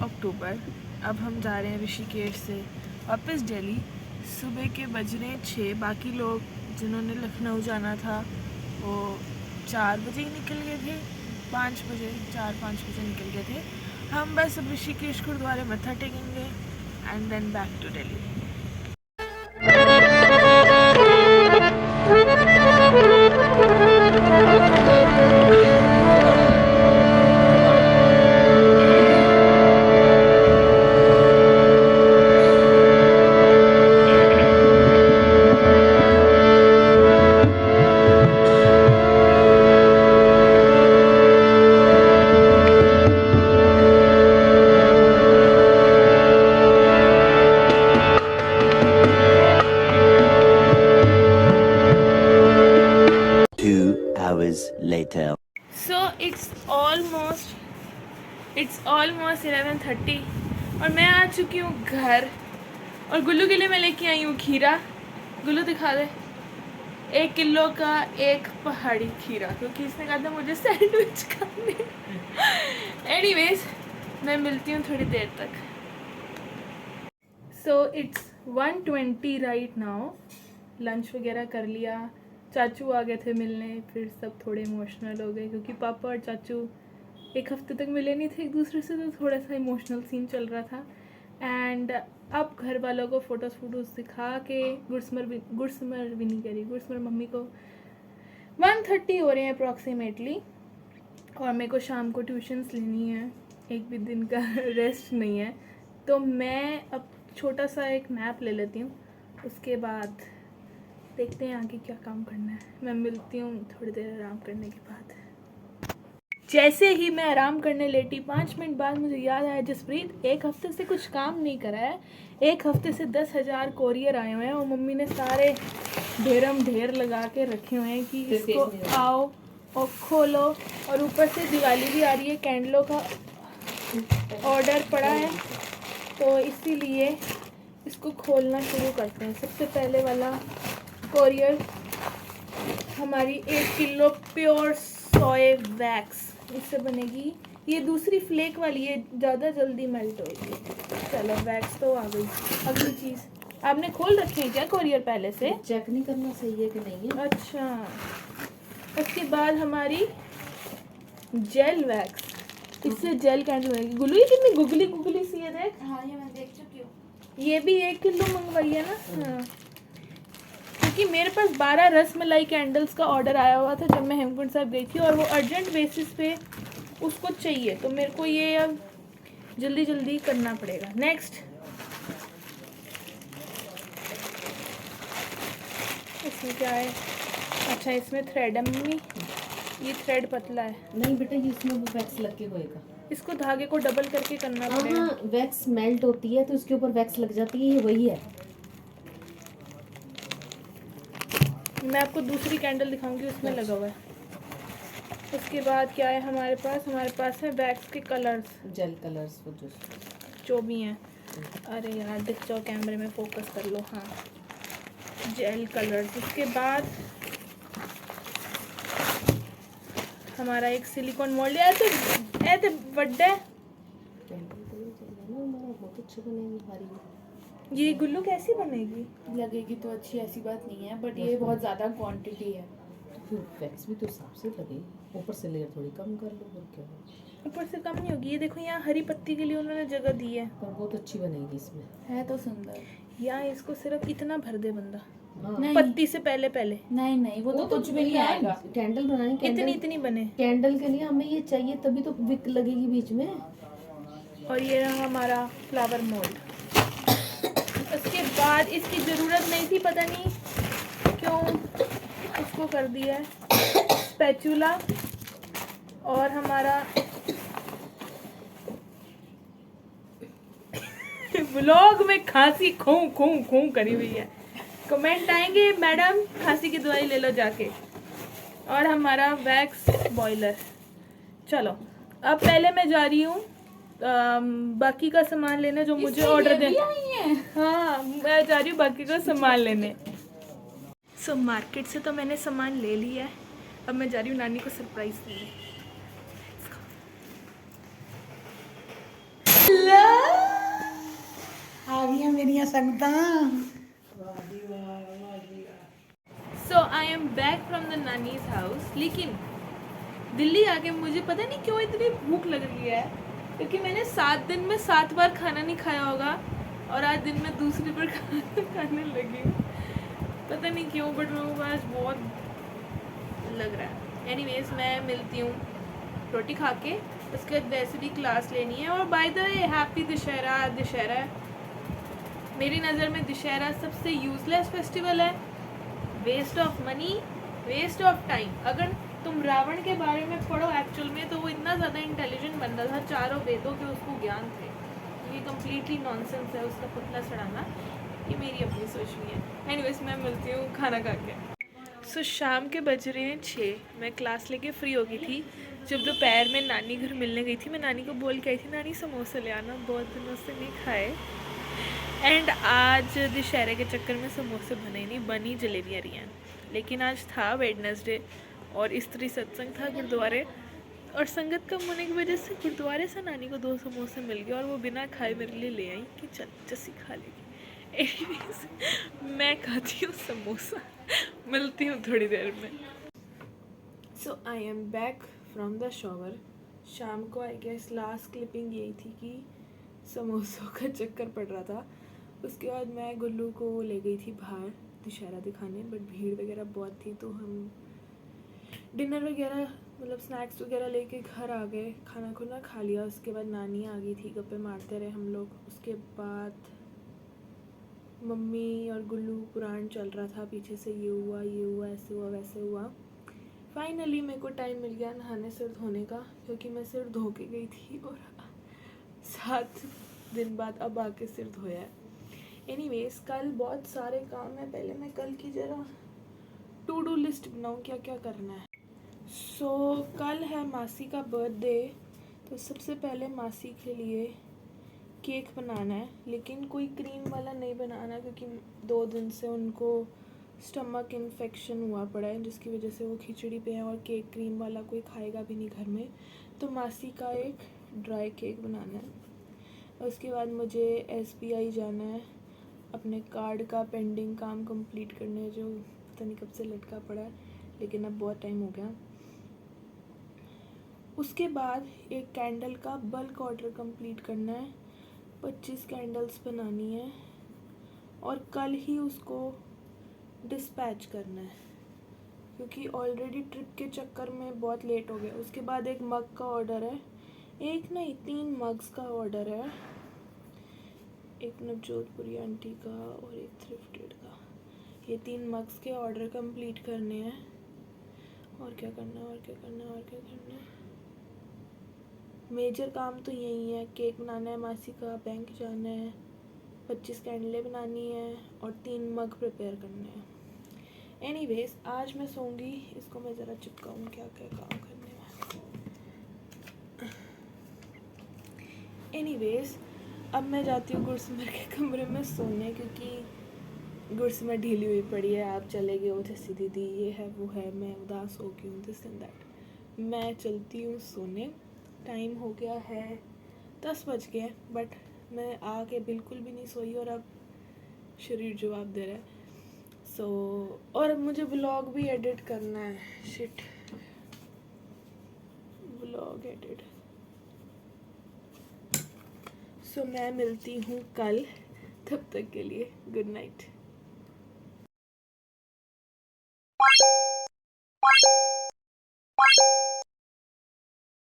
अक्टूबर। अब हम जा रहे हैं ऋषिकेश से वापस दिल्ली। सुबह के बज रहे 6। बाकी लोग जिन्होंने लखनऊ जाना था वो 4 बजे ही निकल गए थे, 5 बजे 4-5 बजे निकल गए थे। हम बस अब ऋषिकेश गुरुद्वारे मत्था टेकेंगे and then back to Delhi. Later. So it's almost 11:30 और मैं आ चुकी हूँ घर। और गुल्लू के लिए मैं लेके आई हूँ खीरा। गुल्लू दिखा दे, 1 किलो का एक पहाड़ी खीरा, क्योंकि इसने कहा था मुझे सैंडविच खाने। एनीवेज मैं मिलती हूँ थोड़ी देर तक। So it's 1:20 right now. Lunch वगैरह कर लिया, चाचू आ गए थे मिलने, फिर सब थोड़े इमोशनल हो गए क्योंकि पापा और चाचू 1 हफ्ते तक मिले नहीं थे एक दूसरे से, तो थोड़ा सा इमोशनल सीन चल रहा था। एंड अब घर वालों को फ़ोटोज़ दिखा के गुड़समर भी नहीं करी, गुड़समर मम्मी को 1:30 हो रहे हैं अप्रॉक्सीमेटली। और मेरे को शाम को ट्यूशन्स लेनी है, एक भी दिन का रेस्ट नहीं है, तो मैं अब छोटा सा एक नैप ले लेती हूँ। उसके बाद देखते हैं आगे क्या काम करना है। मैं मिलती हूँ थोड़ी देर आराम करने के बाद। जैसे ही मैं आराम करने लेटी 5 मिनट बाद मुझे याद आया, जसप्रीत 1 हफ्ते से कुछ काम नहीं करा है। 1 हफ्ते से 10,000 कोरियर आए हुए हैं और मम्मी ने सारे ढेर लगा के रखे हुए हैं कि इसको आओ और खोलो। और ऊपर से दिवाली भी आ रही है, कैंडलों का ऑर्डर पड़ा है, तो इसीलिए इसको खोलना शुरू करते हैं। सबसे पहले वाला कोरियर हमारी 1 किलो प्योर सोय वैक्स, इससे बनेगी। ये दूसरी फ्लेक वाली है, ज़्यादा जल्दी मेल्ट होगी। चलो वैक्स तो आ गई। अगली चीज़, आपने खोल रखे हैं क्या कोरियर पहले से? चेक नहीं करना सही है कि नहीं है। अच्छा, उसके बाद हमारी जेल वैक्स, इससे जेल कैंडल बनेगी। गुल्लू ये कितनी गुगली सी है देख। हाँ ये मैं देख चुकी हूँ। ये भी 1 किलो मंगवाई है ना। हाँ, क्योंकि मेरे पास 12 रसमलाई कैंडल्स का ऑर्डर आया हुआ था जब मैं हेमकुंड साहब गई थी, और वो अर्जेंट बेसिस पे उसको चाहिए, तो मेरे को ये अब जल्दी करना पड़ेगा। नेक्स्ट, इसमें क्या है? अच्छा, इसमें थ्रेड है मम्मी, ये थ्रेड पतला है। नहीं बेटा, ये इसमें वो वैक्स लग के होएगा। इसको धागे को डबल करके करना पड़ेगा। हाँ, वैक्स मेल्ट होती है तो इसके ऊपर वैक्स लग जाती है, ये वही है। मैं आपको दूसरी कैंडल दिखाऊंगी, उसमें लगा हुआ है। उसके बाद क्या है हमारे पास है वैक्स के कलर्स, जेल कलर्स, वो जो भी हैं। अरे यार दिख जाओ, कैमरे में फोकस कर लो। हाँ, जेल कलर्स। उसके बाद हमारा एक सिलिकॉन मोल्ड ऐसे बड्डे। बहुत अच्छी बनेगी भारी। ये गुल्लू कैसी बनेगी? लगेगी तो अच्छी, ऐसी बात नहीं है, बट ये बहुत ज़्यादा क्वांटिटी है तो फिर वैक्स भी तो हिसाब से लगेगी। ऊपर से लेयर थोड़ी कम कर लो, और क्या ऊपर से कम नहीं होगी। ये देखो, यहाँ हरी पत्ती के लिए उन्होंने जगह दी है, पर बहुत अच्छी बनेगी इसमें। है तो सुंदर। यहाँ इसको सिर्फ इतना भर दे बंदा। हाँ। नहीं पत्ती से पहले नहीं वो तो कुछ भी नहीं आएगा। कैंडल बनानी, इतनी बने। कैंडल के लिए हमें ये चाहिए, तभी तो विक लगेगी बीच में। और ये रहा हमारा फ्लावर मोल्ड। उसके बाद इसकी ज़रूरत नहीं थी, पता नहीं क्यों उसको कर दिया है, स्पैचुला। और हमारा व्लॉग में खांसी खूं करी हुई है। कमेंट आएंगे, मैडम खांसी की दवाई ले लो जाके। और हमारा वैक्स बॉयलर। चलो अब पहले मैं जा रही हूँ बाकी का सामान लेने जो मुझे ऑर्डर दे। हाँ, मैं जा रही हूँ बाकी का सामान लेने। सो मार्केट से तो मैंने सामान ले लिया है, अब मैं जा रही हूँ नानी को सरप्राइज देने। ਦੀਆਂ ਸੰਗਤਾਂ। So I am back from the nani's house. लेकिन दिल्ली आके मुझे पता नहीं क्यों इतनी भूख लग रही है, क्योंकि मैंने 7 दिन में 7 बार खाना नहीं खाया होगा और आज दिन में दूसरी बार खाने लगी हूँ। पता नहीं क्यों, बट मेरे को आज बहुत लग रहा है। एनीवेज मैं मिलती हूँ रोटी खा के, उसके बाद वैसे भी क्लास लेनी है। और by the way happy Dussehra. Dussehra मेरी नज़र में दशहरा सबसे यूज़लेस फेस्टिवल है, waste of money, waste of time. अगर तुम रावण के बारे में पढ़ो एक्चुअल में, तो वो इतना ज़्यादा इंटेलिजेंट बंदा था, चारों वेदों के उसको ज्ञान थे। ये कम्प्लीटली नॉनसेंस है उसका पुतला चढ़ाना, ये मेरी अपनी सोच नहीं है। एनीवेज मैं मिलती हूँ खाना खा के। सो शाम के बज रहे हैं 6। मैं क्लास लेके फ्री हो गई थी। जब दोपहर में नानी घर मिलने गई थी, मैं नानी को बोल के आई थी, नानी समोसे ले आना, बहुत दिनों से नहीं खाए। एंड आज दशहरे के चक्कर में समोसे बने नहीं, बनी जलेबियाँ रही हैं। लेकिन आज था वेडनेसडे और स्त्री सत्संग था गुरुद्वारे, और संगत कम होने की वजह से गुरुद्वारे से नानी को 2 समोसे मिल गए और वो बिना खाए मेरे लिए ले आई कि चल जैसी खा लेगी। एनीवेज मैं खाती हूँ समोसा। मिलती हूँ थोड़ी देर में। So I am back from the shower. शाम को आई गेस लास्ट क्लिपिंग यही थी कि समोसों का चक्कर पड़ रहा था। उसके बाद मैं गुल्लू को ले गई थी बाहर दशहरा दिखाने, बट भीड़ वगैरह बहुत थी, तो हम डिनर वगैरह मतलब स्नैक्स वगैरह लेके घर आ गए, खाना खुना खा लिया। उसके बाद नानी आ गई थी, गप्पे मारते रहे हम लोग। उसके बाद मम्मी और गुल्लू पुराण चल रहा था पीछे से, ये हुआ ऐसे हुआ वैसे हुआ। फाइनली मेरे को टाइम मिल गया नहाने सिर धोने का, क्योंकि मैं सिर धो के गई थी और 7 दिन बाद अब आके सिर धोया है। एनीवेज कल बहुत सारे काम है, पहले मैं कल की ज़रा टू डू लिस्ट बनाऊँ क्या क्या करना है। सो कल है मासी का बर्थडे, तो सबसे पहले मासी के लिए केक बनाना है, लेकिन कोई क्रीम वाला नहीं बनाना, क्योंकि 2 दिन से उनको स्टमक इन्फेक्शन हुआ पड़ा है, जिसकी वजह से वो खिचड़ी पे हैं और केक क्रीम वाला कोई खाएगा भी नहीं घर में। तो मासी का एक ड्राई केक बनाना है। उसके बाद मुझे SBI जाना है, अपने कार्ड का पेंडिंग काम कंप्लीट करने, जो पता नहीं कब से लटका पड़ा है, लेकिन अब बहुत टाइम हो गया। उसके बाद एक कैंडल का बल्क ऑर्डर कंप्लीट करना है, 25 कैंडल्स बनानी है और कल ही उसको डिस्पैच करना है, क्योंकि ऑलरेडी ट्रिप के चक्कर में बहुत लेट हो गया। उसके बाद एक मग का ऑर्डर है, एक नहीं 3 मग्स का ऑर्डर है, एक नवजोधपुरी आंटी का और एक थ्रिफ्टेड का। ये 3 मग्स के ऑर्डर कंप्लीट करने हैं। और क्या करना है। मेजर काम तो यही है, केक बनाना है मासी का, बैंक जाना है, 25 कैंडलें बनानी है और 3 मग प्रिपेयर करने हैं। एनीवेज आज मैं सोऊंगी, इसको मैं ज़रा चिपकाऊँ क्या क्या काम करने में। एनीवेज अब मैं जाती हूँ गुरसिमर के कमरे में सोने, क्योंकि गुरसिमर ढीली हुई पड़ी है। आप चले गए हो जैसी दीदी, ये है वो है, मैं उदास हो गई हूँ, दिस एंड दैट। मैं चलती हूँ सोने। टाइम हो गया है 10 बज गए, बट मैं आके बिल्कुल भी नहीं सोई और अब शरीर जवाब दे रहा है। और मुझे व्लॉग भी एडिट करना है, शिट, व्लॉग एडिट। मैं मिलती हूँ कल, तब तक के लिए गुड नाइट।